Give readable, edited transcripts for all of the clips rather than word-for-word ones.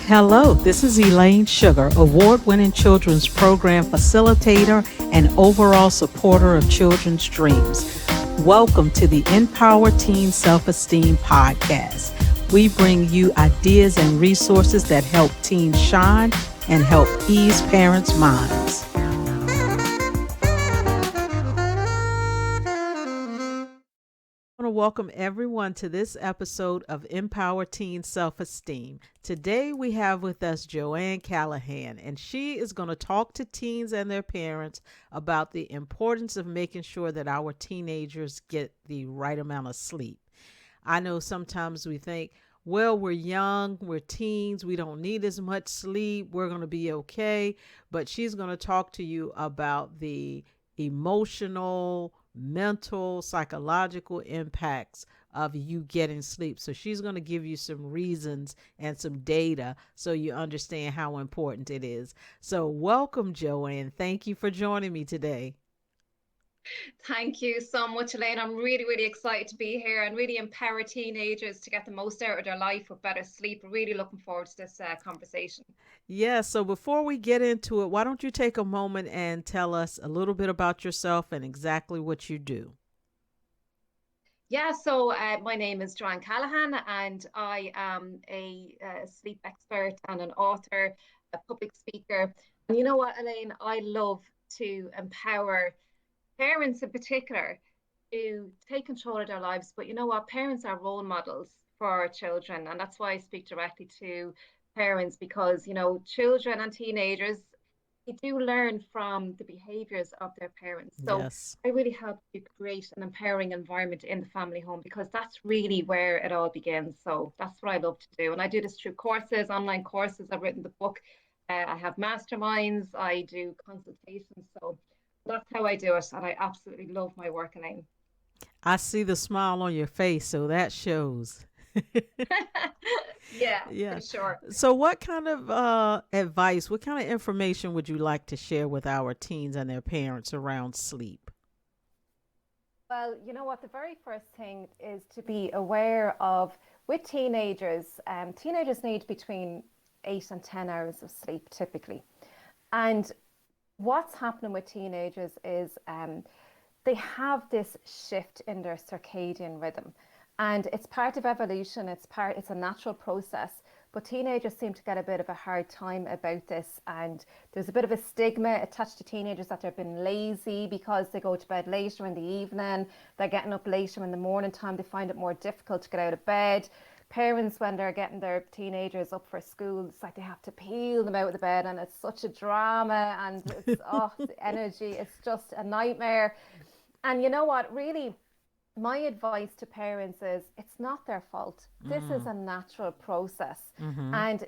Hello, this is Elaine Sugar, award-winning children's program facilitator and overall supporter of children's dreams. Welcome to the Empower Teen Self-Esteem podcast. We bring you ideas and resources that help teens shine and help ease parents' minds. I want to welcome everyone to this episode of Empower Teen Self-Esteem. Today we have with us Johann Callaghan, and she is going to talk to teens and their parents about the importance of making sure that our teenagers get the right amount of sleep. I know sometimes we think, well, we're young, we're teens, we don't need as much sleep, we're going to be okay. But she's going to talk to you about the emotional, mental, psychological impacts of you getting sleep. So she's going to give you some reasons and some data so you understand how important it is. So welcome, Joanne. Thank you for joining me today. Thank you so much, Elaine. I'm really excited to be here and really empower teenagers to get the most out of their life with better sleep. Really looking forward to this conversation. Yeah, so before we get into it, why don't you take a moment and tell us a little bit about yourself and exactly what you do? My name is John Callahan, and I am a sleep expert and an author, a public speaker. And you know what, Elaine? I love to empower parents in particular to take control of their lives. But you know what? Parents are role models for our children. And that's why I speak directly to parents because, children and teenagers, they do learn from the behaviors of their parents. So Yes. I really help to create an empowering environment in the family home because that's really where it all begins. So that's what I love to do. And I do this through courses, online courses. I've written the book. I have masterminds. I do consultations. So that's how I do it. And I absolutely love my work, Elaine. I see the smile on your face, so that shows. Yeah, Yeah. for sure. So, what kind of advice, what kind of information would you like to share with our teens and their parents around sleep? Well, you know what? The very first thing is to be aware of with teenagers, teenagers need between 8 and 10 hours of sleep typically. And what's happening with teenagers is they have this shift in their circadian rhythm. And it's part of evolution, it's a natural process. But teenagers seem to get a bit of a hard time about this, and there's a bit of a stigma attached to teenagers that they've been lazy because they go to bed later in the evening, they're getting up later in the morning time, they find it more difficult to get out of bed. Parents, when they're getting their teenagers up for school, it's like they have to peel them out of the bed, and it's such a drama, and it's the energy, it's just a nightmare. And you know what, really, my advice to parents is it's not their fault. This is Mm, a natural process. mm-hmm. And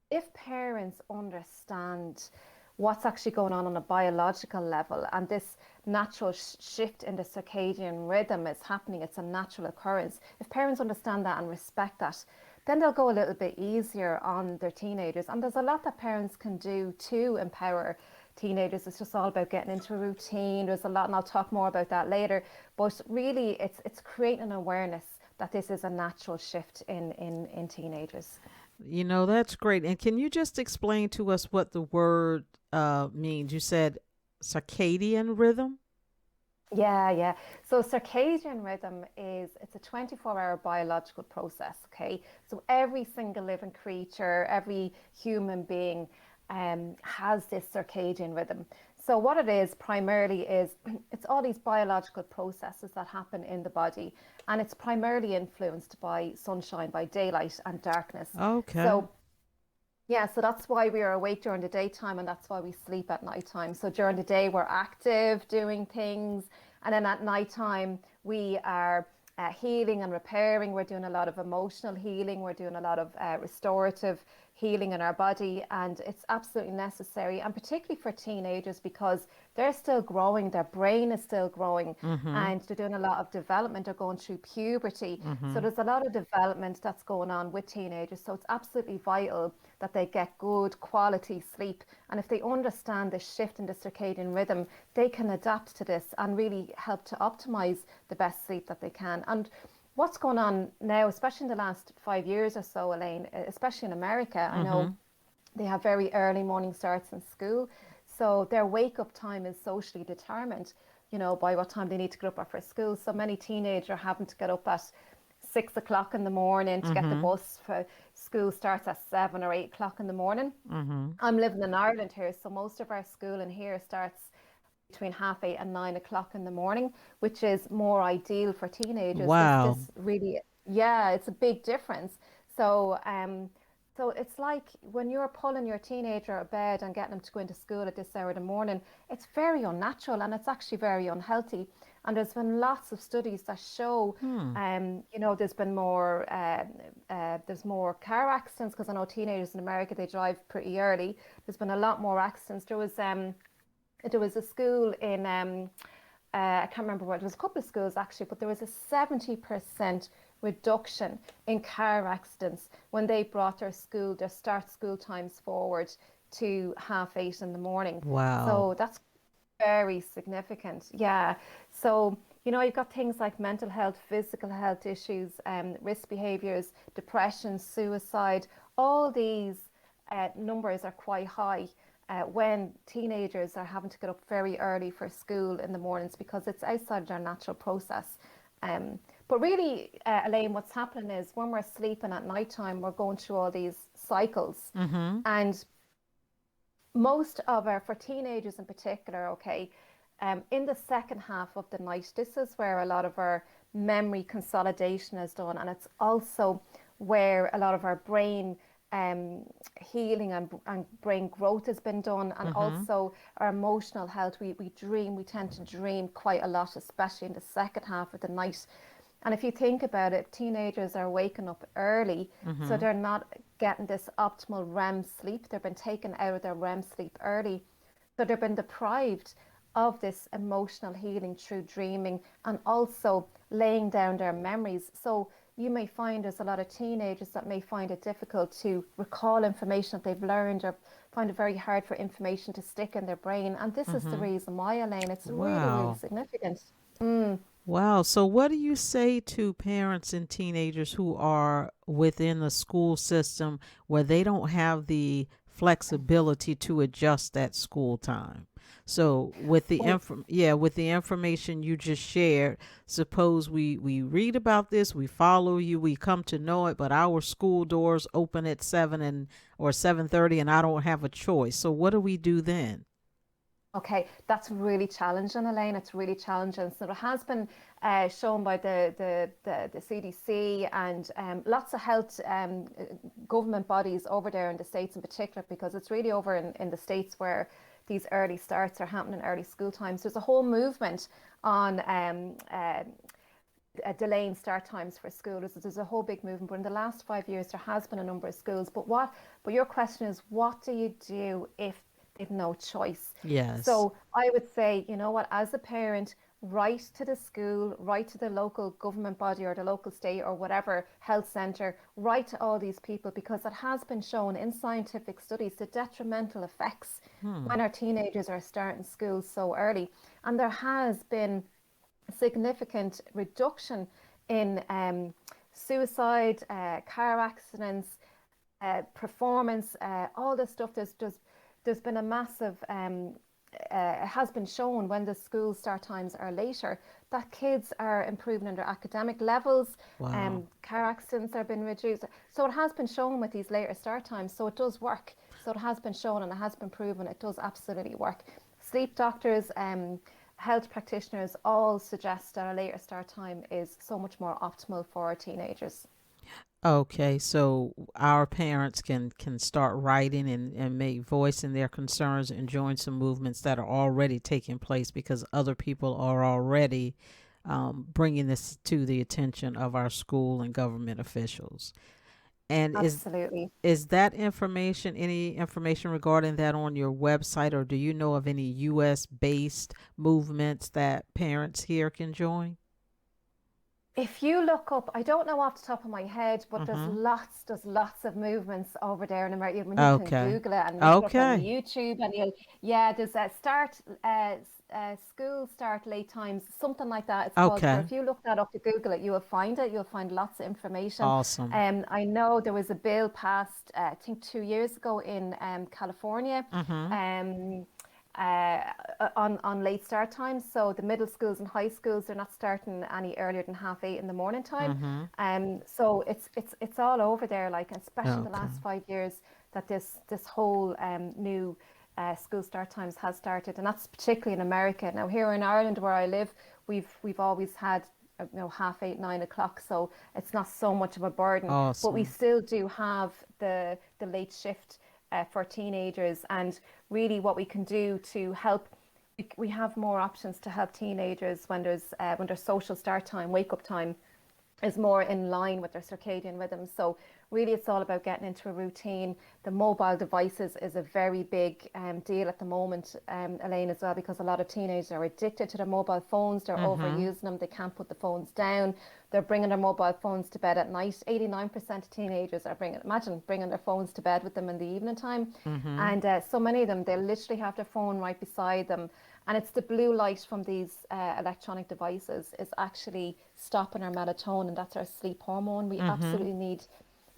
if parents understand what's actually going on a biological level and this natural shift in the circadian rhythm is happening, it's a natural occurrence. If parents understand that and respect that, then they'll go a little bit easier on their teenagers. And there's a lot that parents can do to empower teenagers. It's just all about getting into a routine. There's a lot, and I'll talk more about that later. But really, it's creating an awareness that this is a natural shift in teenagers. That's great. And can you just explain to us what the word means? You said circadian rhythm? Yeah. So circadian rhythm it's a 24-hour biological process, okay? So every single living creature, every human being has this circadian rhythm. So what it is primarily is it's all these biological processes that happen in the body, and it's primarily influenced by sunshine, by daylight and darkness. Okay. So yeah, so that's why we are awake during the daytime and that's why we sleep at nighttime. So during the day, we're active, doing things. And then at nighttime, we are healing and repairing. We're doing a lot of emotional healing. We're doing a lot of restorative healing in our body. And it's absolutely necessary. And particularly for teenagers because they're still growing, their brain is still growing, Mm-hmm. and they're doing a lot of development. They're going through puberty. So Mm-hmm. there's a lot of development that's going on with teenagers. So it's absolutely vital that they get good quality sleep. And if they understand the shift in the circadian rhythm, they can adapt to this and really help to optimize the best sleep that they can. And what's going on now, especially in the last 5 years or so, Elaine, especially in America, I know Mm-hmm. they have very early morning starts in school. So their wake up time is socially determined, by what time they need to get up for school. So many teenagers are having to get up at 6 o'clock in the morning to get the Mm-hmm. bus for school starts at 7 or 8 o'clock in the morning. Mm-hmm. I'm living in Ireland here, so most of our school in here starts between half 8 and 9 o'clock in the morning, which is more ideal for teenagers. This Wow. this really, yeah, it's a big difference. So so it's like when you're pulling your teenager out of bed and getting them to go into school at this hour in the morning, it's very unnatural and it's actually very unhealthy. And there's been lots of studies that show, Hmm. there's been there's more car accidents because I know teenagers in America, they drive pretty early. There's been a lot more accidents. There was a school in I can't remember where, there was a couple of schools actually, but there was a 70% reduction in car accidents when they brought their start school times forward to half 8 in the morning. Wow. So that's very significant. Yeah. So, you've got things like mental health, physical health issues, risk behaviors, depression, suicide. All these numbers are quite high when teenagers are having to get up very early for school in the mornings because it's outside their natural process. But really, Elaine, what's happening is when we're sleeping at nighttime, we're going through all these cycles. Mm-hmm. And for teenagers in particular, okay, in the second half of the night, this is where a lot of our memory consolidation is done, and it's also where a lot of our brain um, healing and brain growth has been done, and Mm-hmm. also our emotional health. We tend to dream quite a lot, especially in the second half of the night. And if you think about it, teenagers are waking up early, so Mm-hmm. they're not getting this optimal REM sleep. They've been taken out of their REM sleep early. So they've been deprived of this emotional healing through dreaming and also laying down their memories. So you may find there's a lot of teenagers that may find it difficult to recall information that they've learned or find it very hard for information to stick in their brain. And this is the Mm-hmm. reason why, Elaine. It's really, really Wow. significant. Mm. Wow. So, what do you say to parents and teenagers who are within the school system where they don't have the flexibility to adjust that school time? So, Well, with the information you just shared, suppose we read about this, we follow you, we come to know it, but our school doors open at 7 and or 7:30, and I don't have a choice. So, what do we do then? okay, that's really challenging, Elaine. It's really challenging. So it has been shown by the CDC and lots of health government bodies over there in the States in particular, because it's really over in the States where these early starts are happening, early school times. There's a whole movement on delaying start times for school. There's a whole big movement, but in the last 5 years, there has been a number of schools. But your question is, what do you do if they've no choice? Yes. So I would say, you know what, as a parent, write to the school, write to the local government body or the local state or whatever health centre, write to all these people because it has been shown in scientific studies the detrimental effects Hmm. when our teenagers are starting school so early. And there has been significant reduction in suicide, car accidents, performance, all this stuff. There's been a massive. It has been shown when the school start times are later that kids are improving in their academic levels. Wow. Car accidents are being reduced. So it has been shown with these later start times. So it does work. So it has been shown and it has been proven it does absolutely work. Sleep doctors, health practitioners all suggest that a later start time is so much more optimal for teenagers. Okay, so our parents can start writing and make voicing their concerns and join some movements that are already taking place because other people are already bringing this to the attention of our school and government officials. And Absolutely. is that information, any information regarding that on your website, or do you know of any U.S. based movements that parents here can join? If you look up, I don't know off the top of my head, but Mm-hmm. there's lots of movements over there in America. When you can Okay. Google it and look it up on Okay. YouTube, and yeah, there's a school start late times, something like that. It's called. For Okay. if you look that up to Google it, you will find it. You'll find lots of information. Awesome. I know there was a bill passed, I think 2 years ago in California. Mm-hmm. Um, uh, on late start times. So the middle schools and high schools are not starting any earlier than 8:30 in the morning time. Mm-hmm. So it's all over there, like especially the Okay. last 5 years that this whole new school start times has started, and that's particularly in America. Now here in Ireland, where I live, we've always had 8:30, 9 o'clock, so it's not so much of a burden. But we Awesome. still do have the late shift for teenagers, and really what we can do to help. We have more options to help teenagers when there's social start time, wake up time is more in line with their circadian rhythm. So really it's all about getting into a routine. The mobile devices is a very big deal at the moment, Elaine, as well, because a lot of teenagers are addicted to their mobile phones. They're Mm-hmm. overusing them. They can't put the phones down. They're bringing their mobile phones to bed at night. 89% of teenagers are imagine bringing their phones to bed with them in the evening time. Mm-hmm. And so many of them, they literally have their phone right beside them. And it's the blue light from these electronic devices is actually stopping our melatonin. That's our sleep hormone. We Mm-hmm. absolutely need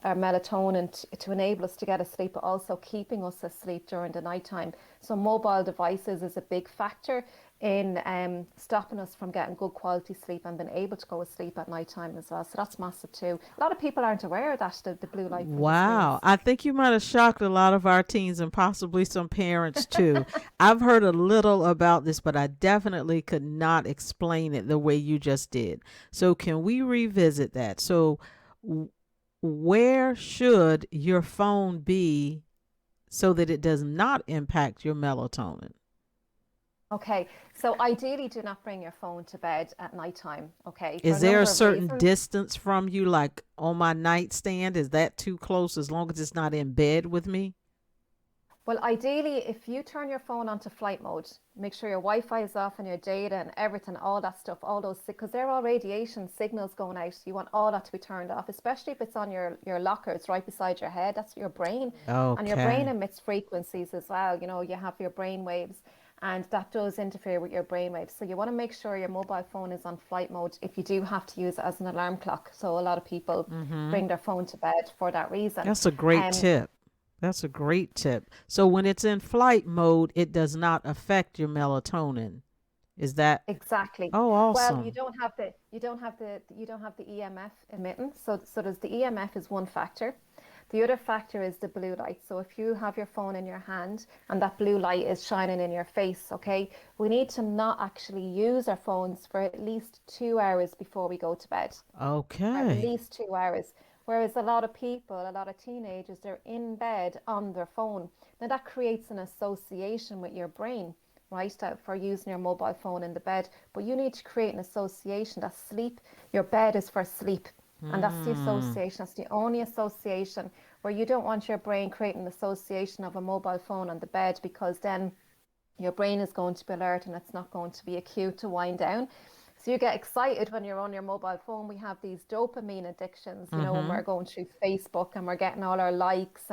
our melatonin to enable us to get asleep, but also keeping us asleep during the nighttime. So mobile devices is a big factor in stopping us from getting good quality sleep and being able to go to sleep at nighttime as well. So that's massive too. A lot of people aren't aware of that, the blue light from the Wow. screens. I think you might have shocked a lot of our teens and possibly some parents too. I've heard a little about this, but I definitely could not explain it the way you just did. So, can we revisit that? So, w- where should your phone be so that it does not impact your melatonin? Okay, so ideally do not bring your phone to bed at nighttime, okay, for a Is there a number of certain reasons. distance from you, like on my nightstand? Is that too close as long as it's not in bed with me? Well, ideally, if you turn your phone onto flight mode, make sure your Wi-Fi is off and your data and everything, all that stuff, all those, because they're all radiation signals going out. You want all that to be turned off, especially if it's on your locker, it's right beside your head. That's your brain. And your brain Okay. emits frequencies as well. You know, you have your brain waves, and that does interfere with your brain waves. So you want to make sure your mobile phone is on flight mode if you do have to use it as an alarm clock. So a lot of people Mm-hmm. bring their phone to bed for that reason. That's a great Um, tip. That's a great tip. So when it's in flight mode, it does not affect your melatonin. Is that? Exactly. Oh, Well, awesome. you don't have the EMF emitting. So there's the EMF is one factor. The other factor is the blue light. So if you have your phone in your hand and that blue light is shining in your face, okay, we need to not actually use our phones for at least 2 hours before we go to bed. At Okay. least 2 hours. Whereas a lot of people, a lot of teenagers, they're in bed on their phone. Now that creates an association with your brain, right? That for using your mobile phone in the bed. But you need to create an association that sleep, your bed is for sleep. And that's the Hmm. association. That's the only association where you don't want your brain creating an association of a mobile phone on the bed, because then your brain is going to be alert and it's not going to be a cue to wind down. So you get excited when you're on your mobile phone. We have these dopamine addictions, you know, when Mm-hmm. we're going through Facebook and we're getting all our likes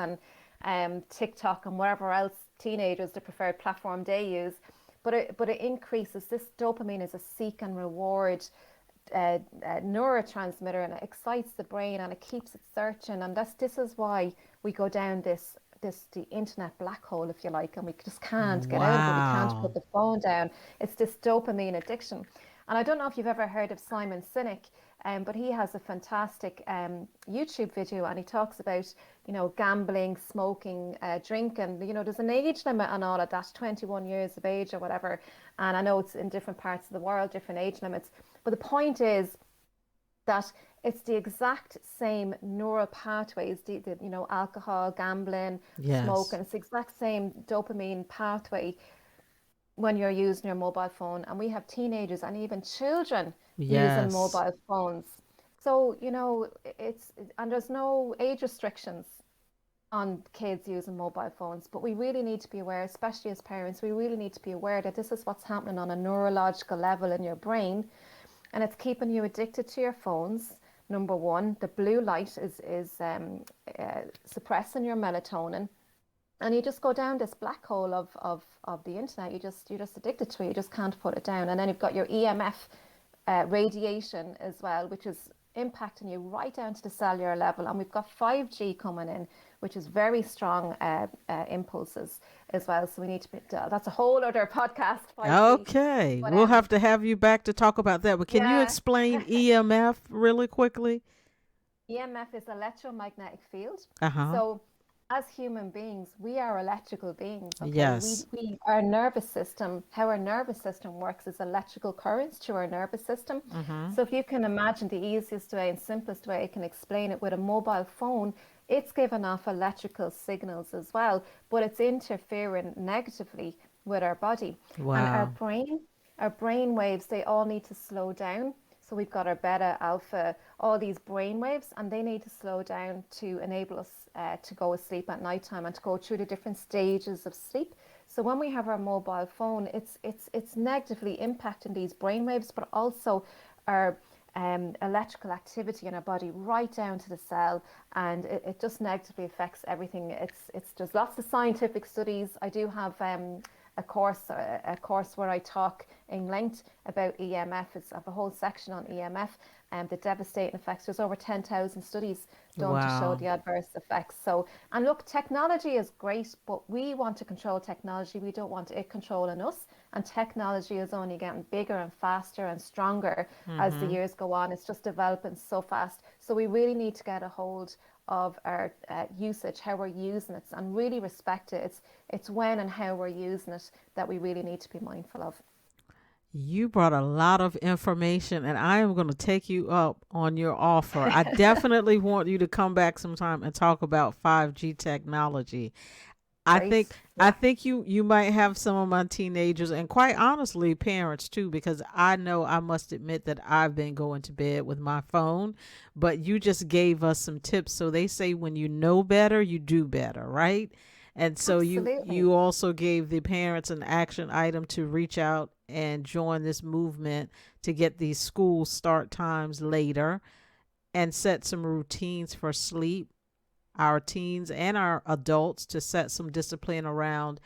and TikTok and wherever else teenagers, the preferred platform they use. But it increases. This dopamine is a seek and reward neurotransmitter, and it excites the brain and it keeps it searching. And this is why we go down this the internet black hole, if you like, and we just can't get out of it. We can't put Wow. the phone down. It's this dopamine addiction. And I don't know if you've ever heard of Simon Sinek, but he has a fantastic YouTube video, and he talks about, gambling, smoking, drinking. There's an age limit on all of that, 21 years of age or whatever. And I know it's in different parts of the world, different age limits. But the point is that it's the exact same neural pathways, alcohol, gambling, Yes. smoking. It's the exact same dopamine pathway when you're using your mobile phone. And we have teenagers and even children using Yes. mobile phones. So, and there's no age restrictions on kids using mobile phones, but we really need to be aware, especially as parents, we really need to be aware that this is what's happening on a neurological level in your brain, and it's keeping you addicted to your phones. Number one, the blue light suppressing your melatonin, and you just go down this black hole of the internet. You're just addicted to it. You just can't put it down. And then you've got your EMF radiation as well, which is impacting you right down to the cellular level. And we've got 5G coming in, which is very strong impulses as well. So we need to be, that's a whole other podcast, 5G. Okay, But we'll have to have you back to talk about that. But can you yeah, explain EMF really quickly? EMF is electromagnetic field. Uh-huh. So as human beings, we are electrical beings, okay? Yes. Our nervous system, how our nervous system works is electrical currents through our nervous system. Mm-hmm. So if you can imagine the easiest way and simplest way I can explain it with a mobile phone, it's giving off electrical signals as well, but it's interfering negatively with our body. And Wow. our brain waves, they all need to slow down. So we've got our beta, alpha, all these brain waves, and they need to slow down to enable us to go asleep at nighttime and to go through the different stages of sleep. So when we have our mobile phone, it's negatively impacting these brain waves, but also our electrical activity in our body right down to the cell, and it just negatively affects everything. It's there's lots of scientific studies. I do have a course where I talk in length about EMF. I have a whole section on EMF and the devastating effects. There's over 10,000 studies done to show Wow. the adverse effects. So, and look, technology is great, but we want to control technology. We don't want it controlling us. And technology is only getting bigger and faster and stronger as the Mm-hmm. years go on. It's just developing so fast. So we really need to get a hold of our usage, how we're using it, and really respect it. It's when and how we're using it that we really need to be mindful of. You brought a lot of information, and I am going to take you up on your offer. I definitely want you to come back sometime and talk about 5G technology. I Great. think I Yeah. think you might have some of my teenagers, and quite honestly parents too, because I know I must admit that I've been going to bed with my phone, but you just gave us some tips. So they say when you know better, you do better, right? And so you Absolutely. also gave the parents an action item to reach out and join this movement to get these school start times later and set some routines for sleep, our teens and our adults, to set some discipline around,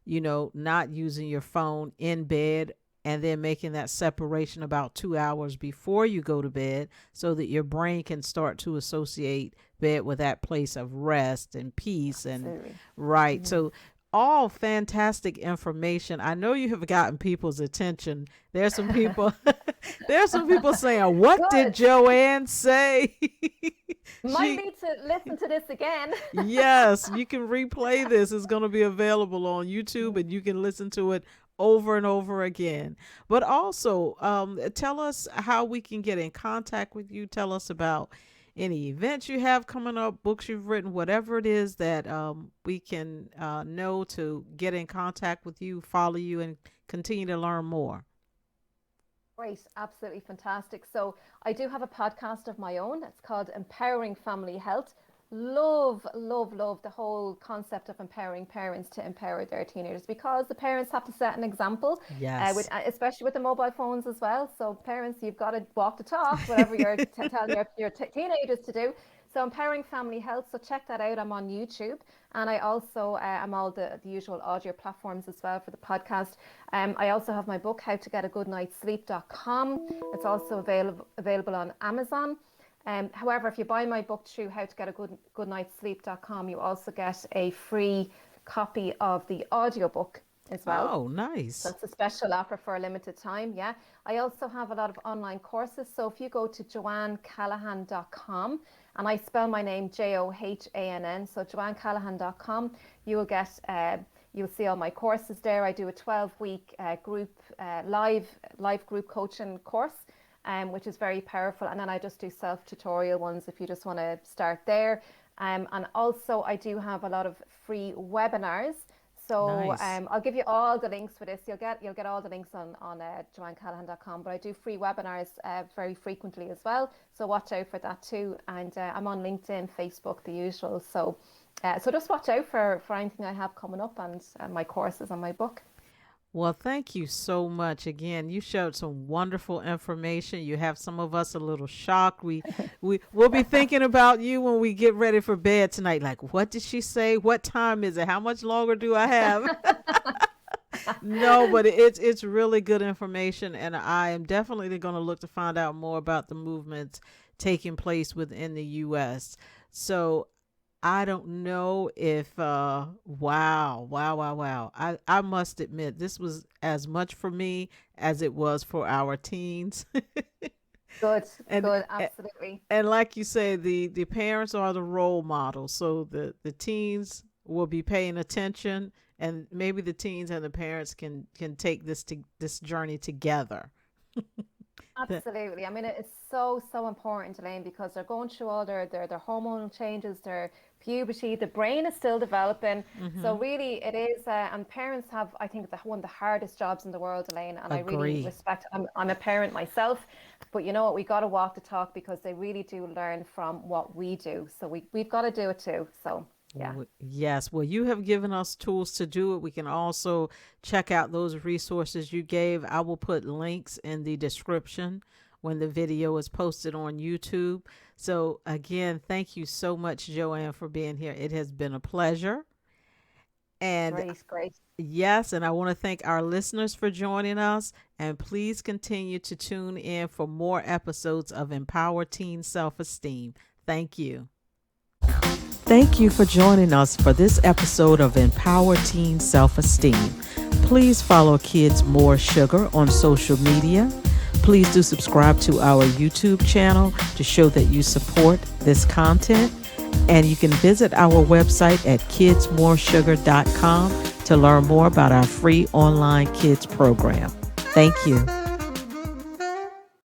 not using your phone in bed, and then making that separation about 2 hours before you go to bed so that your brain can start to associate bed with that place of rest and peace and Absolutely. right. Hmm. So all fantastic information. I know you have gotten people's attention. There's some people there's some people saying, "What did Good. Joanne say?" Might she need to listen to this again. Yes, you can replay this. It's going to be available on YouTube and you can listen to it over and over again. But also, tell us how we can get in contact with you. Tell us about any events you have coming up, books you've written, whatever it is that we can know to get in contact with you, follow you, and continue to learn more. Great, absolutely fantastic. So I do have a podcast of my own. It's called Empowering Family Health. Love, love, love the whole concept of empowering parents to empower their teenagers, because the parents have to set an example, Yes. especially with the mobile phones as well. So parents, you've got to walk the talk, whatever you're telling your teenagers to do. So Empowering Family Health. So check that out. I'm on YouTube, and I also am all the usual audio platforms as well for the podcast. I also have my book, How to Get a Good Night's Sleep.com. It's also available on Amazon. However, if you buy my book through How to Get a Good Night's Sleep.com, you also get a free copy of the audiobook as well. Oh, So nice. it's a special offer for a limited time. Yeah. I also have a lot of online courses. So if you go to joannecallahan.com, and I spell my name Johann, so joannecallahan.com, you will get you'll see all my courses there. I do a 12-week group live group coaching course, which is very powerful. And then I just do self-tutorial ones if you just want to start there. And also I do have a lot of free webinars. So Nice. I'll give you all the links for this. You'll get all the links on joannecallahan.com. But I do free webinars very frequently as well. So watch out for that too. And I'm on LinkedIn, Facebook, the usual. So just watch out for anything I have coming up, and my courses and my book. Well, thank you so much. Again, you showed some wonderful information. You have some of us a little shocked. We'll be thinking about you when we get ready for bed tonight. Like, what did she say? What time is it? How much longer do I have? No, but it's really good information, and I am definitely going to look to find out more about the movements taking place within the U.S. So I don't know if wow. I must admit this was as much for me as it was for our teens. Good, and good, absolutely. and like you say, the parents are the role models. So the teens will be paying attention, and maybe the teens and the parents can take this journey together. That- Absolutely. I mean, it's so, so important, Elaine, because they're going through all their hormonal changes, their puberty. The brain is still developing. So mhm. really, it is, and parents have, I think, one of the hardest jobs in the world, Elaine. And I really Agree. respect. I'm a parent myself, but you know what? We got to walk the talk because they really do learn from what we do. So we've got to do it too. So yeah, Yes, well, you have given us tools to do it. We can also check out those resources you gave. I will put links in the description when the video is posted on YouTube. So, again, thank you so much, Joanne, for being here. It has been a pleasure. And great, great. yes, and I want to thank our listeners for joining us. And please continue to tune in for more episodes of Empower Teen Self Esteem. Thank you. Thank you for joining us for this episode of Empower Teen Self Esteem. Please follow Kids More Sugar on social media. Please do subscribe to our YouTube channel to show that you support this content. And you can visit our website at kidsmoresugar.com to learn more about our free online kids program. Thank you.